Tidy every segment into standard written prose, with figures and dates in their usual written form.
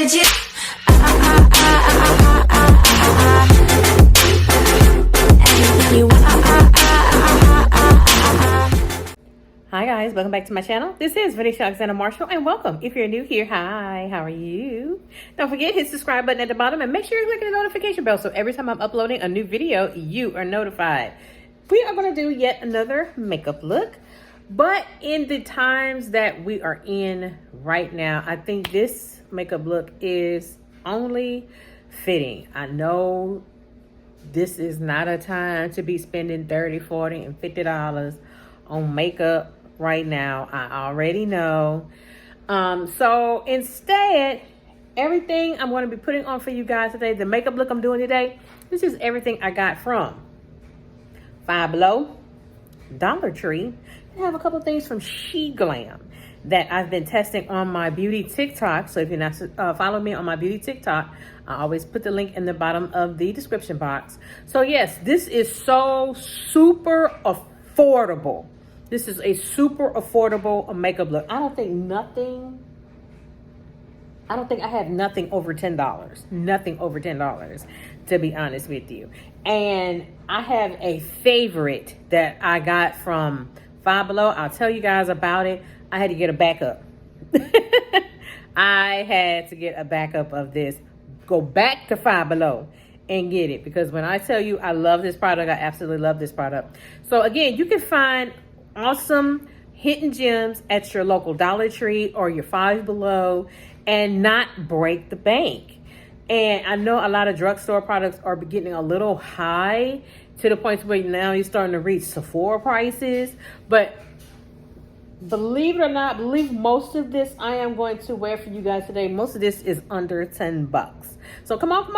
legit. Anything you want. Hi guys, welcome back to my channel. This is Vanessa Alexander Marshall and welcome. If you're new here, hi, how are you? Don't forget, hit the subscribe button at the bottom and make sure you're clicking the notification bell so every time I'm uploading a new video, you are notified. We are going to do yet another makeup look, but in the times that we are in right now, I think this makeup look is only fitting. I know this is not a time to be spending $30, $40, and $50 on makeup right now. I already know. So instead, everything I'm going to be putting on for you guys today, the makeup look I'm doing today, this is everything I got from Five Below, Dollar Tree. I have a couple of things from SheGlam that I've been testing on my beauty TikTok. So if you're not following me on my beauty TikTok, I always put the link in the bottom of the description box. So yes, this is so super affordable. This is a super affordable makeup look. I don't think I have nothing over $10. Nothing over $10, to be honest with you. And I have a favorite that I got from Five Below. I'll tell you guys about it. I had to get a backup. I had to get a backup of this. Go back to Five Below and get it, because when I tell you I love this product, I absolutely love this product. So again, you can find awesome hidden gems at your local Dollar Tree or your Five Below and not break the bank. And I know a lot of drugstore products are getting a little high to the point where now you're starting to reach Sephora prices. But believe it or not, believe most of this I am going to wear for you guys today. Most of this is under $10. So come on.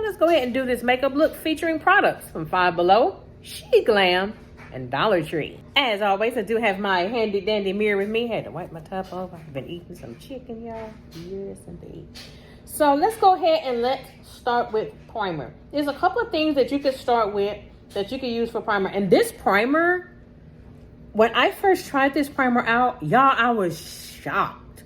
Let's go ahead and do this makeup look featuring products from Five Below, SheGlam, and Dollar Tree. As always, I do have my handy dandy mirror with me. Had to wipe my top off. I've been eating some chicken, y'all. Yes, indeed. So let's go ahead and let's start with primer. There's a couple of things that you could start with that you can use for primer. And this primer, when I first tried this primer out, y'all, I was shocked.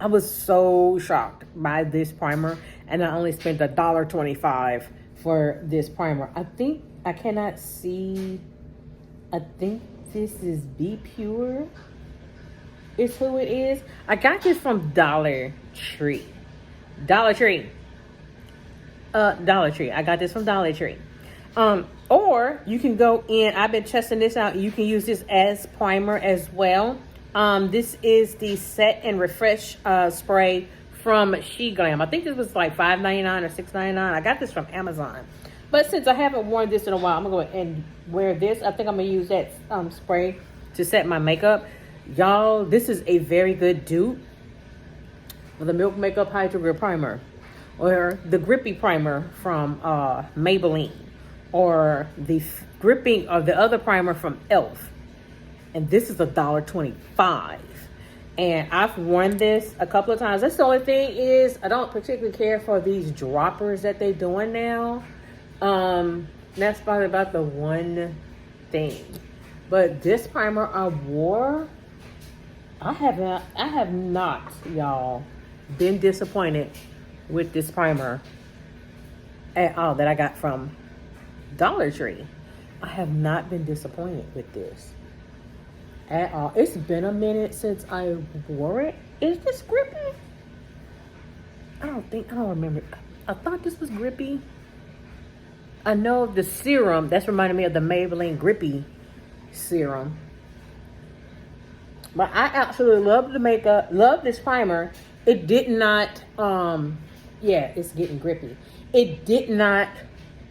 I was so shocked by this primer. And I only spent $1.25 for this primer. I think I cannot see. I think this is Be Pure is who it is. I got this from Dollar Tree. I got this from Dollar Tree. Or you can go in, I've been testing this out. You can use this as primer as well. This is the Set and Refresh spray from SheGlam. I think this was like $5.99 or $6.99. I got this from Amazon. But since I haven't worn this in a while, I'm going to go and wear this. I think I'm going to use that spray to set my makeup. Y'all, this is a very good dupe for the Milk Makeup Hydro Grip Primer, or the Grippy Primer from Maybelline, or the gripping of the other primer from e.l.f. And this is $1.25. And I've worn this a couple of times. That's the only thing is I don't particularly care for these droppers that they're doing now. That's probably about the one thing. But this primer I wore, I have not, y'all, been disappointed with this primer at all that I got from Dollar Tree. I have not been disappointed with this at all. It's been a minute since I wore it. Is this grippy? I don't remember. I thought this was grippy. I know the serum, that's reminding me of the Maybelline Grippy serum. But I absolutely love the makeup, love this primer. It did not, yeah, it's getting grippy. It did not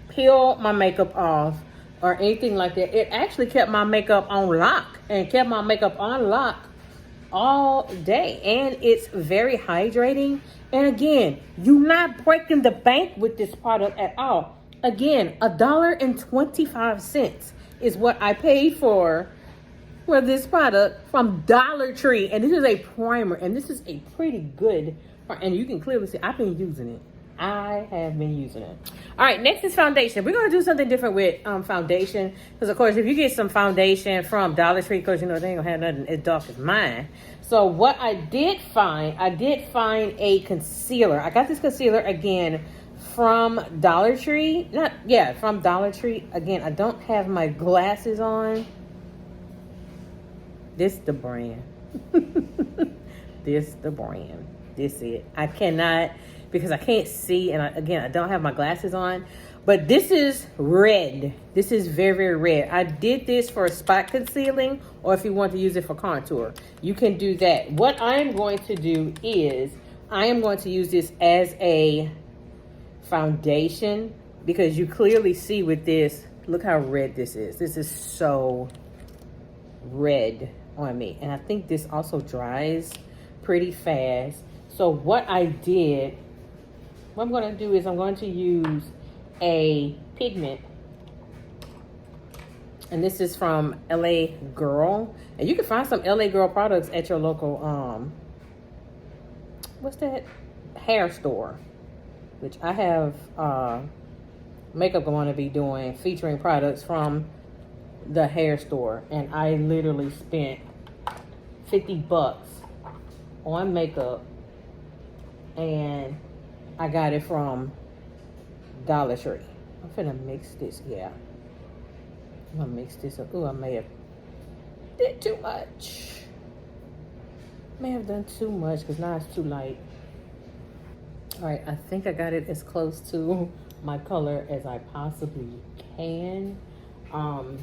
peel my makeup off or anything like that. It actually kept my makeup on lock and kept my makeup on lock all day. And it's very hydrating. And again, you're not breaking the bank with this product at all. Again, $1.25 is what I paid for this product from Dollar Tree. And this is a primer, and this is a pretty good, and you can clearly see I've been using it. I have been using it. All right, next is foundation. We're going to do something different with foundation. Because, of course, if you get some foundation from Dollar Tree, because, you know, they ain't going to have nothing as dark as mine. So what I did find a concealer. I got this concealer, again, from Dollar Tree. From Dollar Tree. Again, I don't have my glasses on. This the brand. This the brand. This it. I cannot, because I can't see, and I don't have my glasses on. But this is red. This is very, very red. I did this for spot concealing, or if you want to use it for contour, you can do that. What I'm going to do is I am going to use this as a foundation, because you clearly see with this, look how red this is. This is so red on me. And I think this also dries pretty fast. So what I'm going to do is I'm going to use a pigment, and this is from LA Girl, and you can find some LA Girl products at your local what's that, hair store, which I have makeup I'm going to be doing featuring products from the hair store, and I literally spent $50 on makeup, and I got it from Dollar Tree. I'm finna mix this. Yeah, I'm gonna mix this up. Oh, I may have did too much. May have done too much because now it's too light. All right, I think I got it as close to my color as I possibly can, because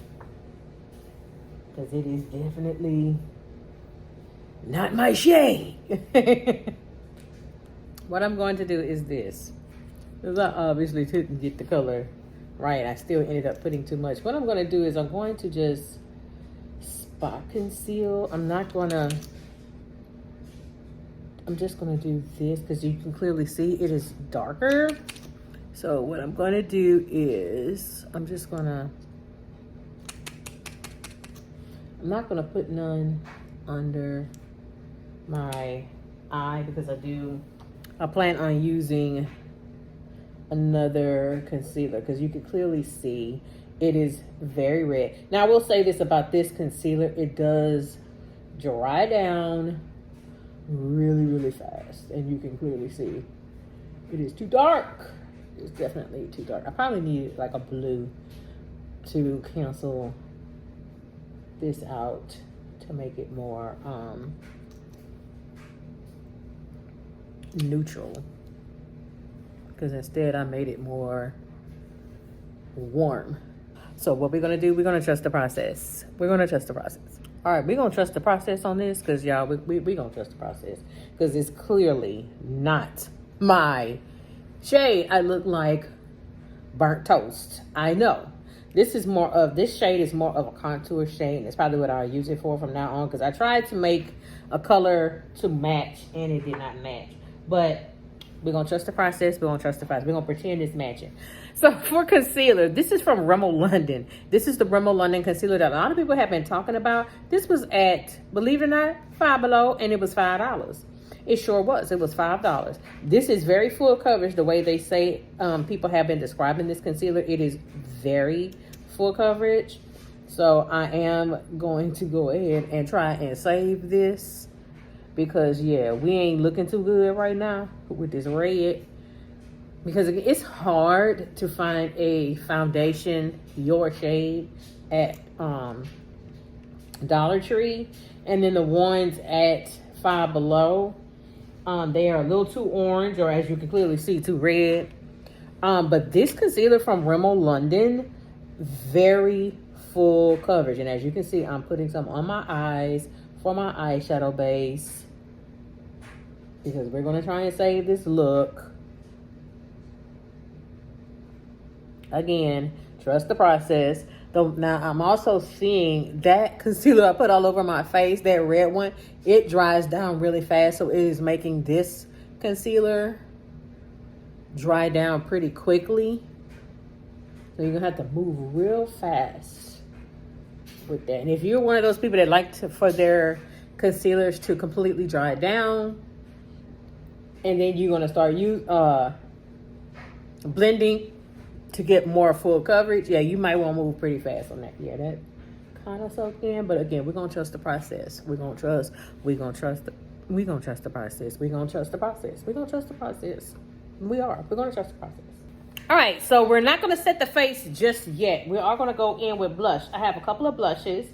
it is definitely not my shade. What I'm going to do is this. Because I obviously didn't get the color right. I still ended up putting too much. What I'm going to do is I'm going to just spot conceal. I'm just going to do this because you can clearly see it is darker. So what I'm going to do is I'm not going to put none under my eye, because I plan on using another concealer, because you can clearly see it is very red. Now, I will say this about this concealer: it does dry down really, really fast, and you can clearly see it is too dark. It's definitely too dark. I probably need like a blue to cancel this out to make it more neutral, because instead I made it more warm. So what we're gonna do, we're gonna trust the process. All right, we're gonna trust the process on this, because y'all, we gonna trust the process, because it's clearly not my shade. I look like burnt toast. I know. This shade is more of a contour shade, and it's probably what I'll use it for from now on, because I tried to make a color to match and it did not match. But we're going to trust the process. We're going to pretend it's matching. So for concealer, this is from Rimmel London. This is the Rimmel London concealer that a lot of people have been talking about. This was at, believe it or not, Five Below, and it was $5. It sure was. It was $5. This is very full coverage, the way they say people have been describing this concealer. It is very full coverage. So I am going to go ahead and try and save this, because yeah, we ain't looking too good right now with this red, because it's hard to find a foundation your shade at Dollar Tree, and then the ones at Five Below, they are a little too orange, or as you can clearly see, too red. But this concealer from Rimmel London, very full coverage, and as you can see, I'm putting some on my eyes for my eyeshadow base, because we're going to try and save this look. Again, trust the process. Now, I'm also seeing that concealer I put all over my face, that red one, it dries down really fast. So it is making this concealer dry down pretty quickly. So you're going to have to move real fast with that. And if you're one of those people that like for their concealers to completely dry down, and then you're going to start blending to get more full coverage, yeah, you might want to move pretty fast on that. Yeah, that kind of soaked in, but again, we're gonna trust the process. We're gonna trust the process. We're gonna trust the process. We're gonna trust the process. We're gonna trust the process. All right, so we're not gonna set the face just yet. We are gonna go in with blush. I have a couple of blushes.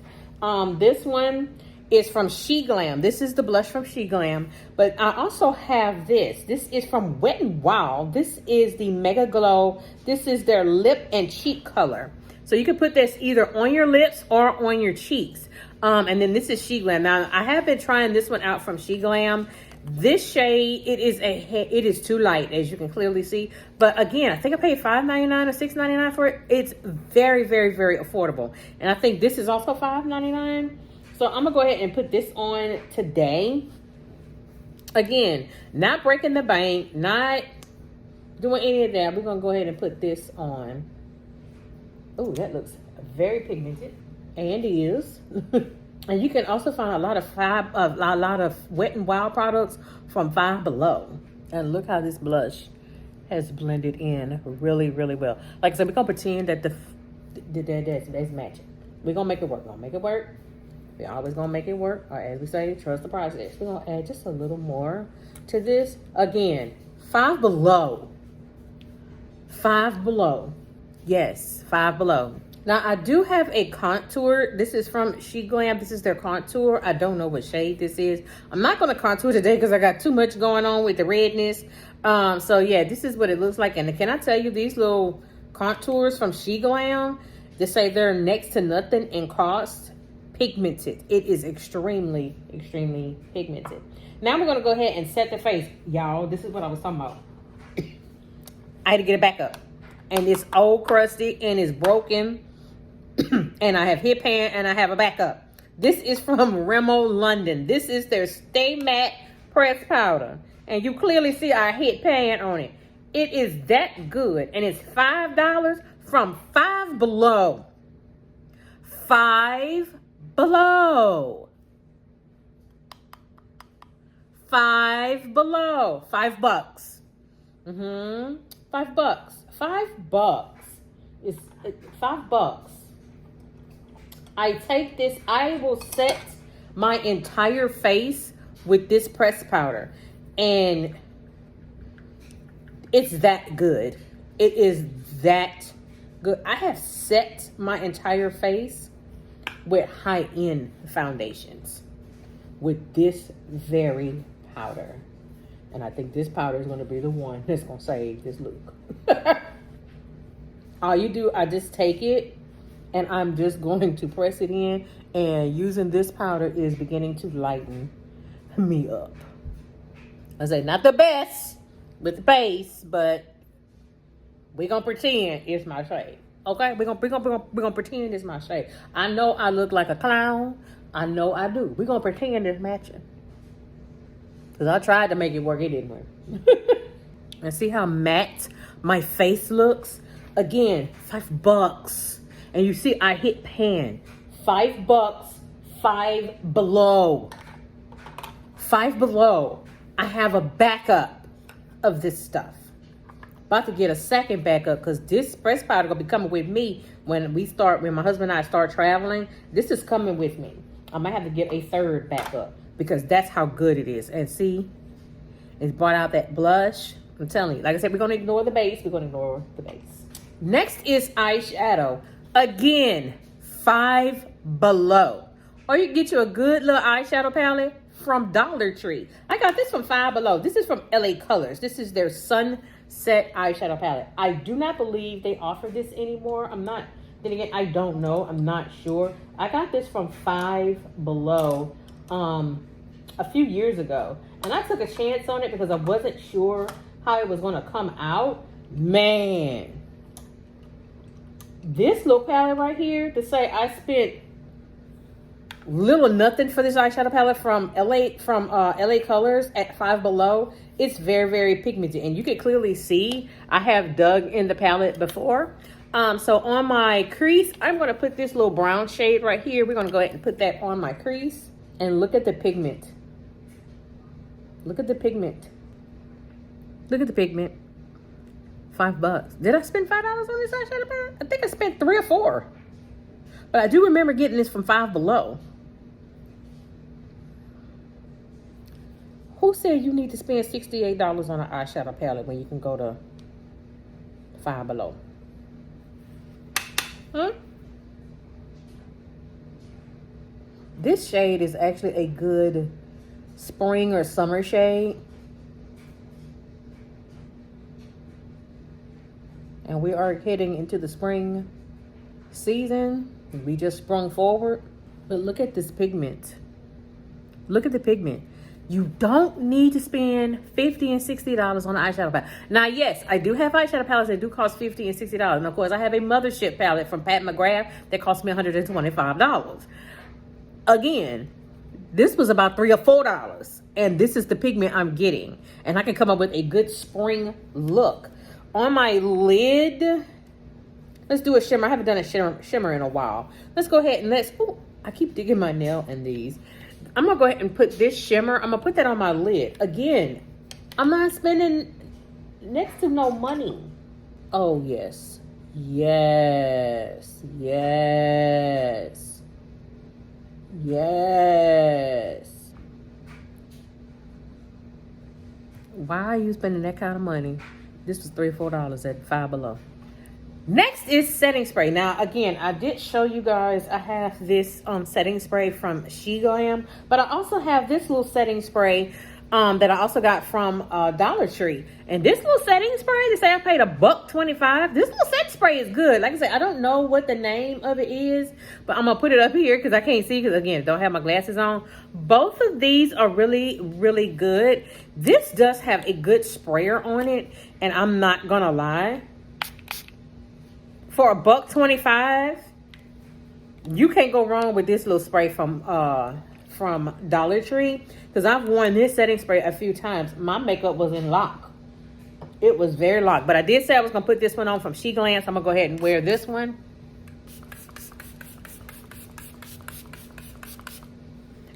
This one is from SheGlam. This is the blush from SheGlam, but I also have this. This is from Wet n Wild. This is the Mega Glow. This is their lip and cheek color. So you can put this either on your lips or on your cheeks. And then this is SheGlam. Now, I have been trying this one out from SheGlam. This shade, it is too light, as you can clearly see. But again, I think I paid $5.99 or $6.99 for it. It's very, very, very affordable. And I think this is also $5.99. So I'm gonna go ahead and put this on today. Again, not breaking the bank, not doing any of that. We're gonna go ahead and put this on. Oh, that looks very pigmented, and is. And you can also find a lot of Wet n Wild products from Five Below. And look how this blush has blended in really, really well. Like I said, we're gonna pretend that that's matching. We're gonna make it work. We're always gonna make it work. Or as we say, trust the process. We're gonna add just a little more to this. Again, Five Below. Yes, Five Below. Now, I do have a contour. This is from SheGlam. This is their contour. I don't know what shade this is. I'm not going to contour today because I got too much going on with the redness. So, yeah, this is what it looks like. And can I tell you, these little contours from SheGlam, they say they're next to nothing in cost. Pigmented. It is extremely, extremely pigmented. Now, we're going to go ahead and set the face. Y'all, this is what I was talking about. I had to get it back up. And it's old, crusty, and it's broken. And I have hit pan and I have a backup. This is from Remo London. This is their Stay Matte Press Powder. And you clearly see our hit pan on it. It is that good. And it's $5 from Five Below. Five Below. $5. $5. $5. $5 is $5. I take this, I will set my entire face with this press powder, and it's that good. It is that good. I have set my entire face with high-end foundations with this very powder. And I think this powder is going to be the one that's going to save this look. All you do, I just take it and I'm just going to press it in. And using this powder is beginning to lighten me up. I say not the best with the base, but we're going to pretend it's my shade. Okay? We're gonna pretend it's my shade. I know I look like a clown. I know I do. We're going to pretend it's matching. Because I tried to make it work. It didn't work. And see how matte my face looks? Again, $5. And you see I hit pan. $5. Five Below. Five Below. I have a backup of this stuff. About to get a second backup because this press powder gonna be coming with me when my husband and I start traveling. This is coming with me. I might have to get a third backup because that's how good it is. And see, it's brought out that blush. I'm telling you, like I said, we're gonna ignore the base. Next is eyeshadow. Again, Five Below. Or you can get you a good little eyeshadow palette from Dollar Tree. I got this from Five Below. This is from LA Colors. This is their Sunset eyeshadow palette. I do not believe they offer this anymore. Then again, I don't know. I'm not sure. I got this from Five Below a few years ago. And I took a chance on it because I wasn't sure how it was going to come out. Man. This little palette right here, to say I spent little or nothing for this eyeshadow palette from LA Colors at Five Below. It's very, very pigmented. And you can clearly see I have dug in the palette before. So on my crease, I'm going to put this little brown shade right here. We're going to go ahead and put that on my crease. And look at the pigment. Look at the pigment. Look at the pigment. $5. $5. Did I spend $5 on this eyeshadow palette? I think I spent 3 or 4. But I do remember getting this from Five Below. Who said you need to spend $68 on an eyeshadow palette when you can go to Five Below? Huh? This shade is actually a good spring or summer shade. And we are heading into the spring season. We just sprung forward. But look at this pigment. Look at the pigment. You don't need to spend $50 and $60 on an eyeshadow palette. Now, yes, I do have eyeshadow palettes that do cost $50 and $60. And of course, I have a Mothership palette from Pat McGrath that cost me $125. Again, this was about $3 or $4. And this is the pigment I'm getting. And I can come up with a good spring look. On my lid, let's do a shimmer. I haven't done a shimmer in a while. Let's go ahead and ooh, I keep digging my nail in these. I'm going to go ahead and put this shimmer. I'm going to put that on my lid. Again, I'm not spending next to no money. Oh, yes. Yes. Yes. Yes. Why are you spending that kind of money? This was $3 or $4 at Five Below. Next is setting spray. Now, again, I did show you guys I have this setting spray from SheGlam, but I also have this little setting spray that I also got from Dollar Tree. And this little setting spray, they say I paid $1.25. This little setting spray is good. Like I said, I don't know what the name of it is, but I'm gonna put it up here because I can't see because again, don't have my glasses on. Both of these are really, really good. This does have a good sprayer on it, and I'm not gonna lie. For $1.25, you can't go wrong with this little spray from Dollar Tree. Because I've worn this setting spray a few times. My makeup was in lock. It was very locked. But I did say I was going to put this one on from SheGlam. So I'm going to go ahead and wear this one.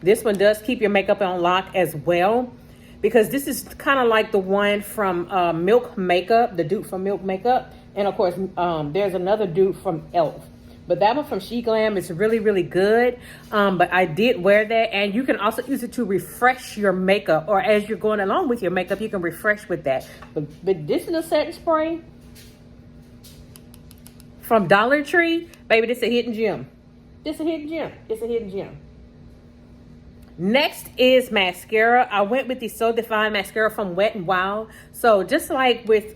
This one does keep your makeup on lock as well. Because this is kind of like the one from Milk Makeup. The dupe from Milk Makeup. And of course, there's another dupe from e.l.f. But that one from SheGlam is really, really good. But I did wear that. And you can also use it to refresh your makeup. Or as you're going along with your makeup, you can refresh with that. But this little setting spray from Dollar Tree, baby, this is a hidden gem. This is a hidden gem. It's a hidden gem. Next is mascara. I went with the So Defined mascara from Wet n Wild. So just like with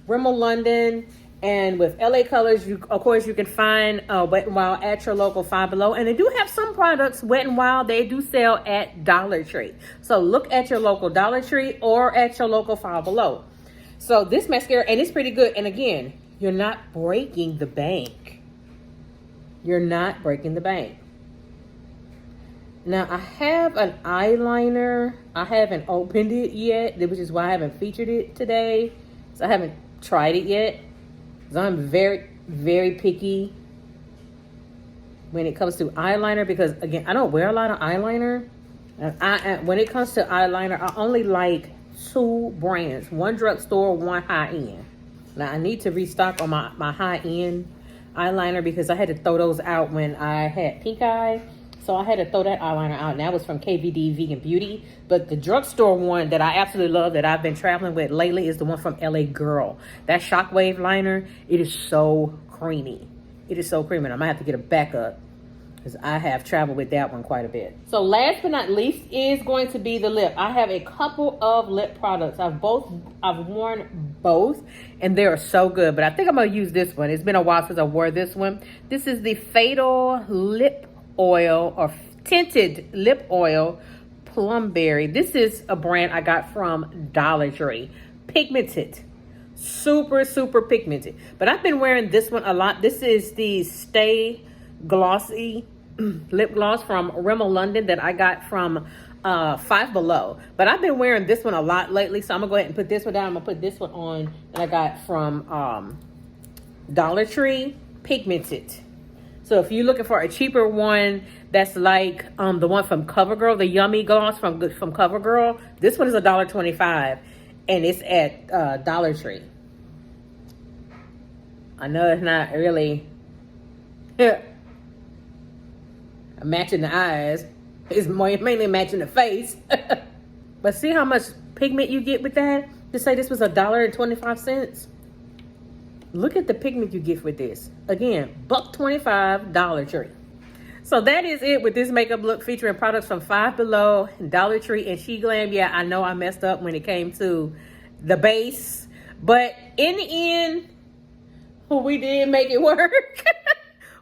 Rimmel London and with LA Colors, of course, you can find Wet n Wild at your local Five Below. And they do have some products, Wet n Wild, they do sell at Dollar Tree. So look at your local Dollar Tree or at your local Five Below. So this mascara, and it's pretty good. And again, you're not breaking the bank. You're not breaking the bank. Now, I have an eyeliner. I haven't opened it yet, which is why I haven't featured it today. So I haven't tried it yet. So I'm very, very picky when it comes to eyeliner because, again, I don't wear a lot of eyeliner. And when it comes to eyeliner, I only like 2 brands. One drugstore, one high-end. Now, I need to restock on my high-end eyeliner because I had to throw those out when I had pink eye. So I had to throw that eyeliner out. And that was from KVD Vegan Beauty. But the drugstore one that I absolutely love that I've been traveling with lately is the one from LA Girl. That Shockwave liner, it is so creamy. It is so creamy. I might have to get a backup because I have traveled with that one quite a bit. So last but not least is going to be the lip. I have a couple of lip products. I've worn both and they are so good. But I think I'm going to use this one. It's been a while since I wore this one. This is the Fatal Lip Oil or Tinted Lip Oil Plumberry. This is a brand I got from Dollar Tree. Pigmented. Super, super pigmented. But I've been wearing this one a lot. This is the Stay Glossy lip gloss from Rimmel London that I got from Five Below. But I've been wearing this one a lot lately. So I'm going to go ahead and put this one down. I'm going to put this one on that I got from Dollar Tree. Pigmented. So if you're looking for a cheaper one that's like the one from CoverGirl, the Yummy Gloss from CoverGirl, this one is $1.25 and it's at Dollar Tree. I know it's not really matching the eyes. It's mainly matching the face. But see how much pigment you get with that? To say this was $1.25. Look at the pigment you get with this. Again, $1.25, Dollar Tree. So that is it with this makeup look featuring products from Five Below, Dollar Tree, and SheGlam. Yeah, I know I messed up when it came to the base, but in the end, we did make it work.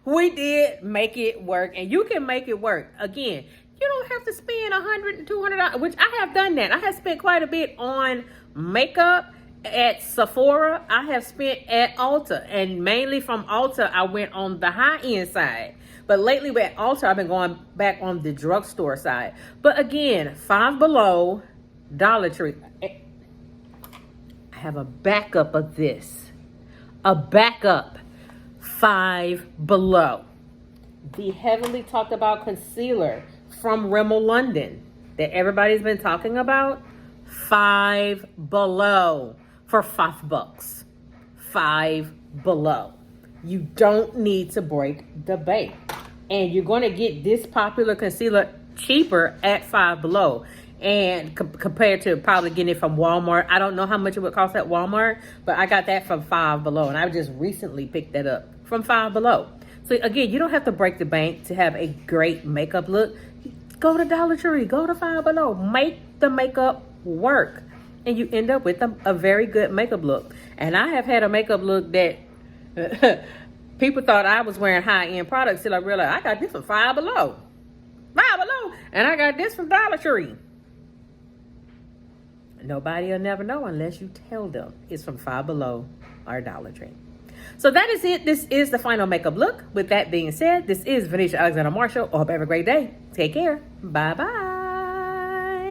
We did make it work, and you can make it work. Again, you don't have to spend $100 and $200, which I have done that. I have spent quite a bit on makeup at Sephora. I have spent at Ulta, and mainly from Ulta, I went on the high-end side. But lately with Ulta, I've been going back on the drugstore side. But again, Five Below, Dollar Tree. I have a backup of this. A backup. Five Below. The heavily talked about concealer from Rimmel London that everybody's been talking about. Five Below for $5. Five Below. You don't need to break the bank. And you're going to get this popular concealer cheaper at Five Below. And compared to probably getting it from Walmart. I don't know how much it would cost at Walmart, but I got that from Five Below. And I just recently picked that up from Five Below. So again, you don't have to break the bank to have a great makeup look. Go to Dollar Tree, go to Five Below, make the makeup work. And you end up with a very good makeup look. And I have had a makeup look that people thought I was wearing high-end products till I realized I got this from Five Below. Five Below. And I got this from Dollar Tree. Nobody will never know unless you tell them it's from Five Below or Dollar Tree. So that is it. This is the final makeup look. With that being said, this is Venetia Alexander Marshall. I hope you have a great day. Take care. Bye-bye.